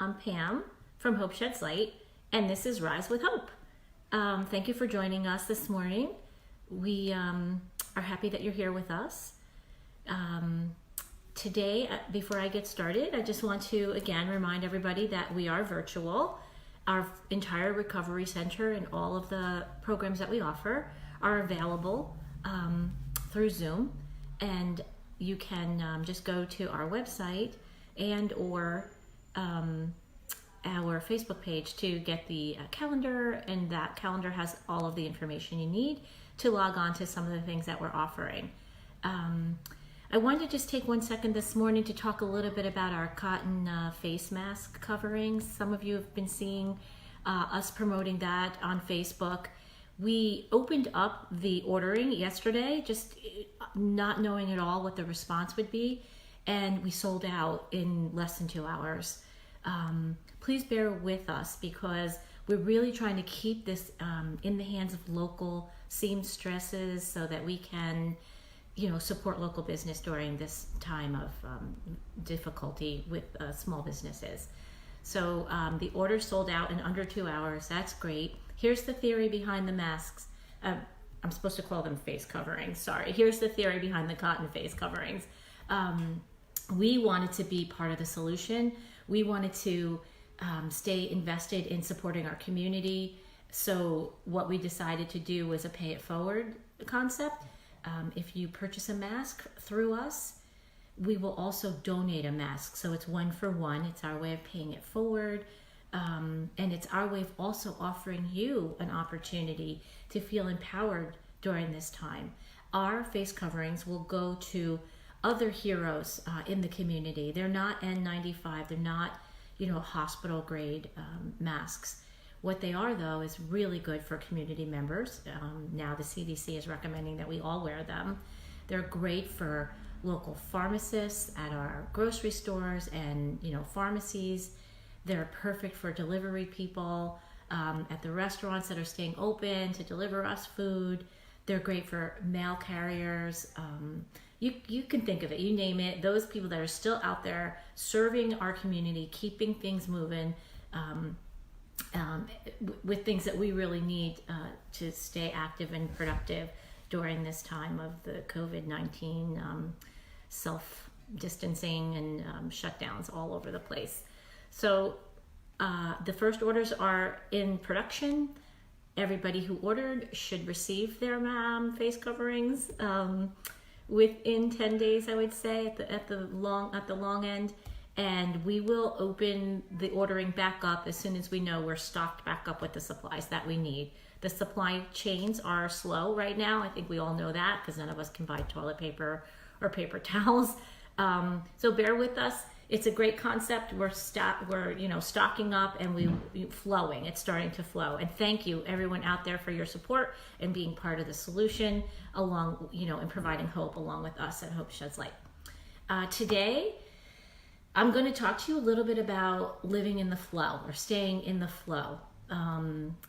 I'm Pam from Hope Sheds Light, and this is Rise with Hope. Thank you for joining us this morning. We are happy that you're here with us. Today, before I get started, I just want to again remind everybody that we are virtual. Our entire recovery center and all of the programs that we offer are available through Zoom, and you can just go to our website and or our Facebook page to get the calendar, and that calendar has all of the information you need to log on to some of the things that we're offering. I wanted to just take 1 second this morning to talk a little bit about our cotton face mask coverings. Some of you have been seeing us promoting that on Facebook. We opened up the ordering yesterday, just not knowing at all what the response would be, and we sold out in less than 2 hours. Please bear with us because we're really trying to keep this in the hands of local seamstresses so that we can, support local business during this time of difficulty with small businesses. So the order sold out in under 2 hours. That's great. Here's the theory behind the masks. I'm supposed to call them face coverings. Sorry. Here's the theory behind the cotton face coverings. We wanted to be part of the solution. We wanted to stay invested in supporting our community. So what we decided to do was a pay it forward concept. If you purchase a mask through us, we will also donate a mask. So it's 1 for 1. It's our way of paying it forward. And it's our way of also offering you an opportunity to feel empowered during this time. Our face coverings will go to other heroes in the community. They're not N95. They're not, hospital grade masks. What they are, though, is really good for community members. Now the CDC is recommending that we all wear them. They're great for local pharmacists at our grocery stores and, pharmacies. They're perfect for delivery people at the restaurants that are staying open to deliver us food. They're great for mail carriers. You can think of it, you name it. Those people that are still out there serving our community, keeping things moving, with things that we really need to stay active and productive during this time of the COVID-19 self-distancing and shutdowns all over the place. So the first orders are in production. Everybody who ordered should receive their face coverings within 10 days, I would say, at the long end. And we will open the ordering back up as soon as we know we're stocked back up with the supplies that we need. The supply chains are slow right now. I think we all know that because none of us can buy toilet paper or paper towels. So bear with us. It's a great concept. We're stocking up and we flowing. It's starting to flow. And thank you everyone out there for your support and being part of the solution along, and providing hope along with us at Hope Sheds Light. Today, I'm going to talk to you a little bit about living in the flow or staying in the flow.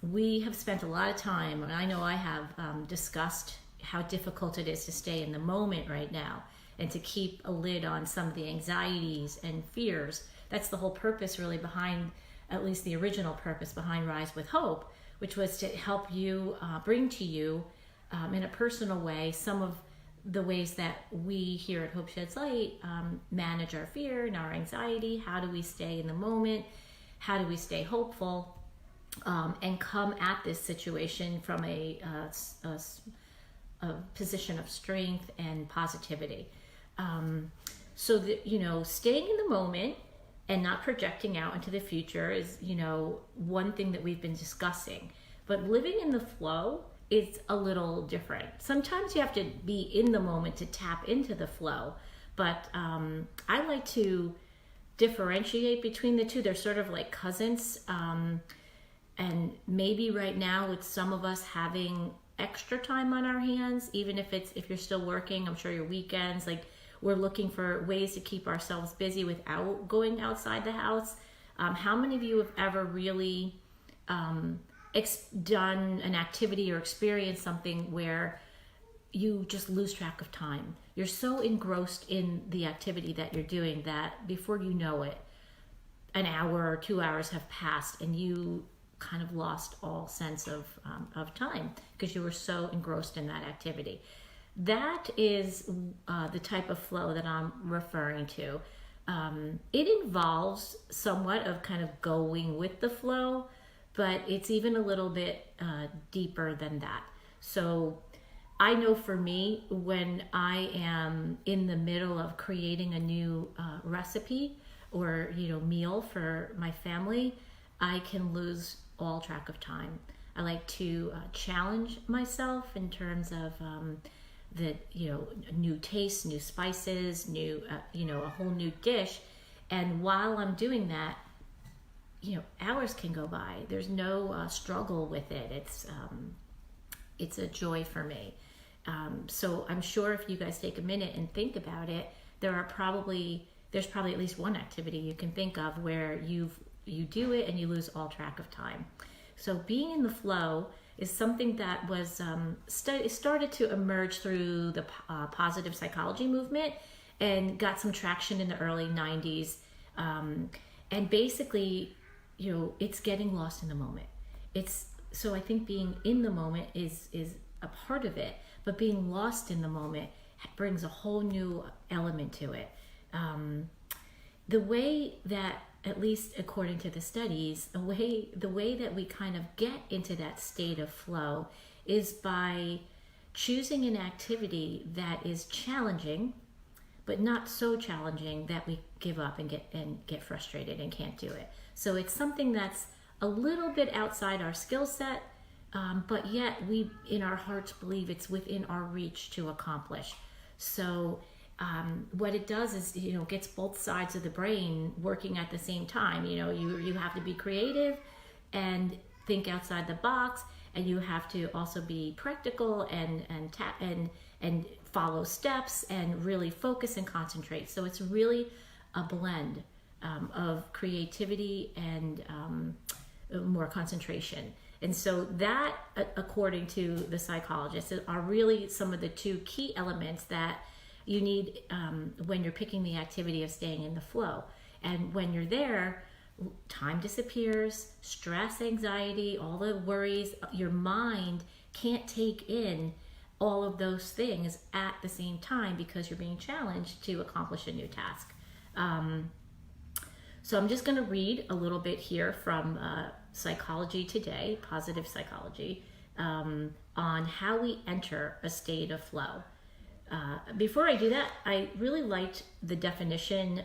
We have spent a lot of time, and I know I have, discussed how difficult it is to stay in the moment right now and to keep a lid on some of the anxieties and fears. That's the whole purpose really behind, at least the original purpose behind Rise with Hope, which was to help you, bring to you in a personal way some of the ways that we here at Hope Sheds Light manage our fear and our anxiety. How do we stay in the moment? How do we stay hopeful and come at this situation from a position of strength and positivity? So that, staying in the moment and not projecting out into the future is, one thing that we've been discussing. But living in the flow is a little different. Sometimes you have to be in the moment to tap into the flow. But I like to differentiate between the two. They're sort of like cousins. And maybe right now with some of us having extra time on our hands, even if you're still working, I'm sure your weekends, we're looking for ways to keep ourselves busy without going outside the house. How many of you have ever really done an activity or experienced something where you just lose track of time? You're so engrossed in the activity that you're doing that before you know it, an hour or 2 hours have passed and you kind of lost all sense of time because you were so engrossed in that activity. That is the type of flow that I'm referring to. It involves somewhat of kind of going with the flow, but it's even a little bit deeper than that. So I know for me, when I am in the middle of creating a new recipe or meal for my family, I can lose all track of time. I like to challenge myself in terms of the new tastes, new spices, new a whole new dish, and while I'm doing that, hours can go by. There's no struggle with it. It's a joy for me. So I'm sure if you guys take a minute and think about it, there's probably at least one activity you can think of where you do it and you lose all track of time. So being in the flow is something that was started to emerge through the positive psychology movement and got some traction in the early 90s. And basically, it's getting lost in the moment. So I think being in the moment is a part of it, but being lost in the moment brings a whole new element to it. The way that, at least according to the studies, the way that we kind of get into that state of flow is by choosing an activity that is challenging, but not so challenging that we give up and get frustrated and can't do it. So it's something that's a little bit outside our skill set, but yet we in our hearts believe it's within our reach to accomplish. So what it does is, gets both sides of the brain working at the same time. You have to be creative and think outside the box, and you have to also be practical and follow steps and really focus and concentrate. So it's really a blend of creativity and more concentration. And so that, according to the psychologists, are really some of the two key elements that you need when you're picking the activity of staying in the flow. And when you're there, time disappears, stress, anxiety, all the worries, your mind can't take in all of those things at the same time because you're being challenged to accomplish a new task. So I'm just going to read a little bit here from Psychology Today, Positive Psychology, on how we enter a state of flow. Before I do that, I really liked the definition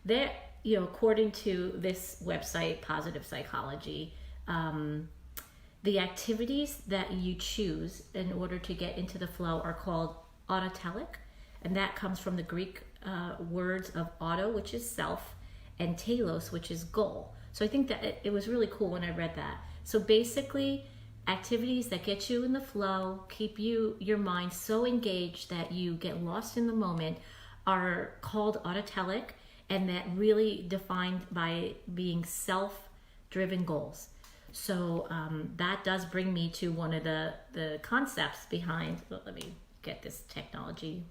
that, according to this website, Positive Psychology, the activities that you choose in order to get into the flow are called autotelic, and that comes from the Greek words of auto, which is self, and telos, which is goal. So I think that it was really cool when I read that. So basically, activities that get you in the flow, keep your mind so engaged that you get lost in the moment, are called autotelic, and that really defined by being self-driven goals. So that does bring me to one of the concepts behind, let me get this technology,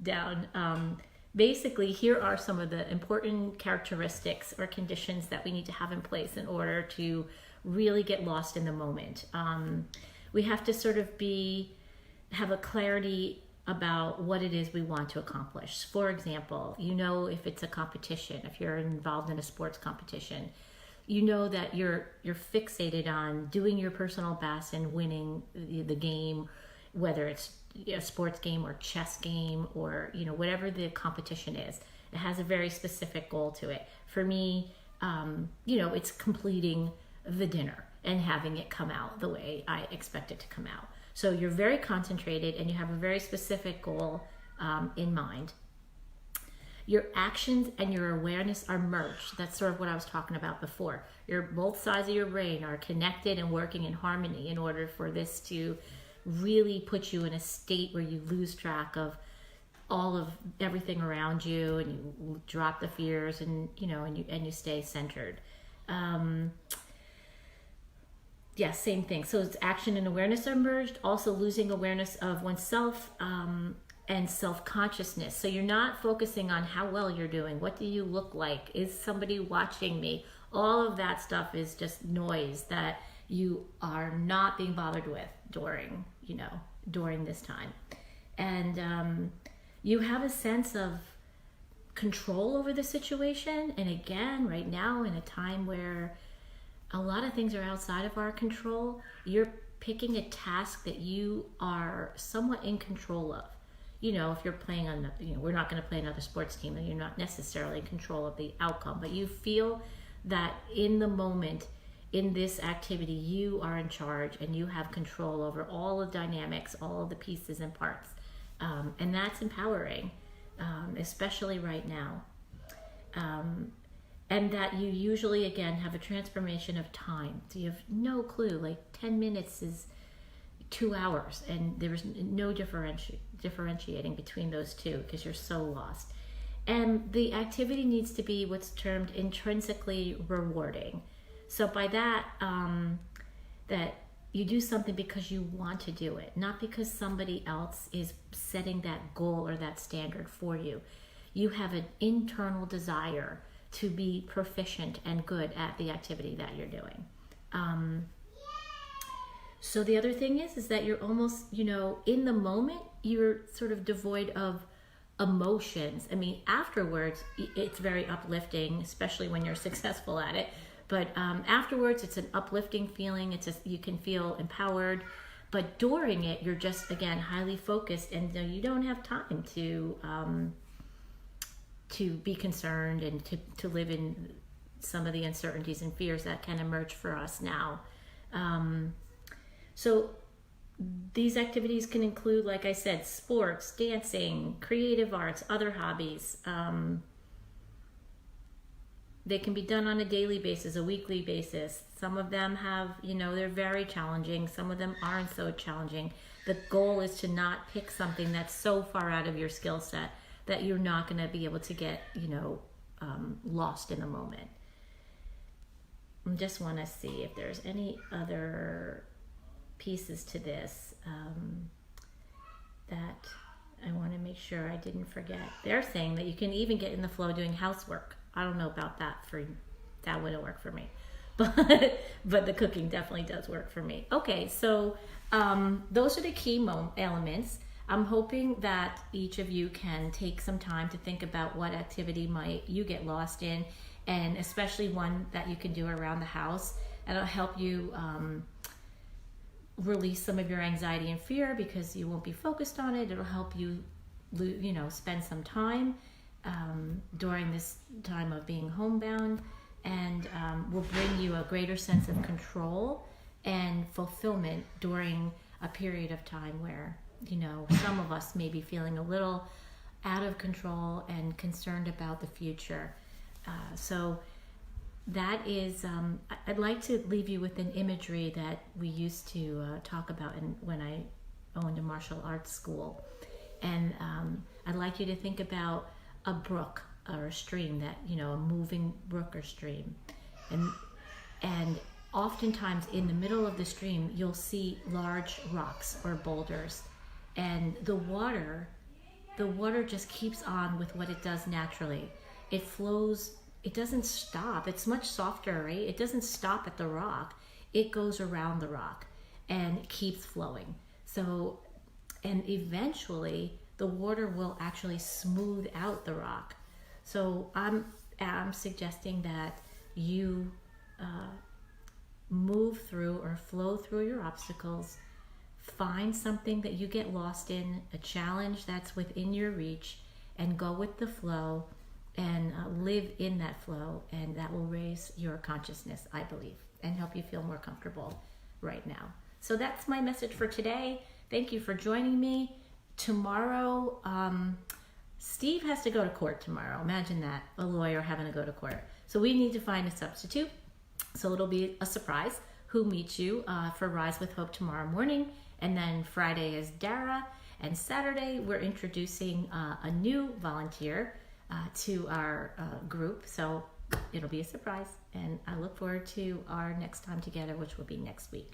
down. Basically, here are some of the important characteristics or conditions that we need to have in place in order to really get lost in the moment. We have to sort of have a clarity about what it is we want to accomplish. For example, if it's a competition, if you're involved in a sports competition, that you're fixated on doing your personal best and winning the game, whether it's a sports game or chess game or whatever the competition is. It has a very specific goal to it. For me, it's completing the dinner and having it come out the way I expect it to come out. So you're very concentrated and you have a very specific goal in mind. Your actions and your awareness are merged. That's sort of what I was talking about before. Both sides of your brain are connected and working in harmony in order for this to really put you in a state where you lose track of all of everything around you, and you drop the fears, and you stay centered. Same thing. So it's action and awareness are merged. Also, losing awareness of oneself and self-consciousness. So you're not focusing on how well you're doing. What do you look like? Is somebody watching me? All of that stuff is just noise that you are not being bothered with during this time. And you have a sense of control over the situation. And again, right now, in a time where a lot of things are outside of our control, you're picking a task that you are somewhat in control of. If you're playing on, we're not going to play another sports team, and you're not necessarily in control of the outcome, but you feel that in the moment, in this activity, you are in charge and you have control over all the dynamics, all of the pieces and parts. And that's empowering, especially right now. And that you usually, again, have a transformation of time. So you have no clue, like 10 minutes is 2 hours, and there's no differentiating between those two because you're so lost. And the activity needs to be what's termed intrinsically rewarding. So by that, that you do something because you want to do it, not because somebody else is setting that goal or that standard for you. You have an internal desire to be proficient and good at the activity that you're doing. So the other thing is that you're almost, in the moment, you're sort of devoid of emotions. I mean, afterwards, it's very uplifting, especially when you're successful at it. But afterwards, it's an uplifting feeling. You can feel empowered. But during it, you're just, again, highly focused, and you don't have time to be concerned and to live in some of the uncertainties and fears that can emerge for us now. So these activities can include, like I said, sports, dancing, creative arts, other hobbies. They can be done on a daily basis, a weekly basis. Some of them have, they're very challenging. Some of them aren't so challenging. The goal is to not pick something that's so far out of your skill set that you're not going to be able to get, lost in the moment. I just want to see if there's any other pieces to this that I want to make sure I didn't forget. They're saying that you can even get in the flow doing housework. I don't know about that. That wouldn't work for me, but the cooking definitely does work for me. Okay, so those are the key elements. I'm hoping that each of you can take some time to think about what activity might you get lost in, and especially one that you can do around the house. And it'll help you release some of your anxiety and fear because you won't be focused on it. It'll help you, spend some time during this time of being homebound, and will bring you a greater sense of control and fulfillment during a period of time where, some of us may be feeling a little out of control and concerned about the future. So that is, I'd like to leave you with an imagery that we used to talk about when I owned a martial arts school. And I'd like you to think about a brook or a stream that, a moving brook or stream. And oftentimes in the middle of the stream, you'll see large rocks or boulders. And the water just keeps on with what it does naturally. It flows. It doesn't stop. It's much softer, right? It doesn't stop at the rock. It goes around the rock and keeps flowing. So, and eventually the water will actually smooth out the rock. So I'm suggesting that you move through or flow through your obstacles. Find something that you get lost in, a challenge that's within your reach, and go with the flow and live in that flow, and that will raise your consciousness, I believe, and help you feel more comfortable right now. So that's my message for today. Thank you for joining me. Tomorrow, Steve has to go to court tomorrow. Imagine that, a lawyer having to go to court. So we need to find a substitute. So it'll be a surprise who meets you for Rise with Hope tomorrow morning. And then Friday is Dara. And Saturday, we're introducing a new volunteer to our group. So it'll be a surprise. And I look forward to our next time together, which will be next week.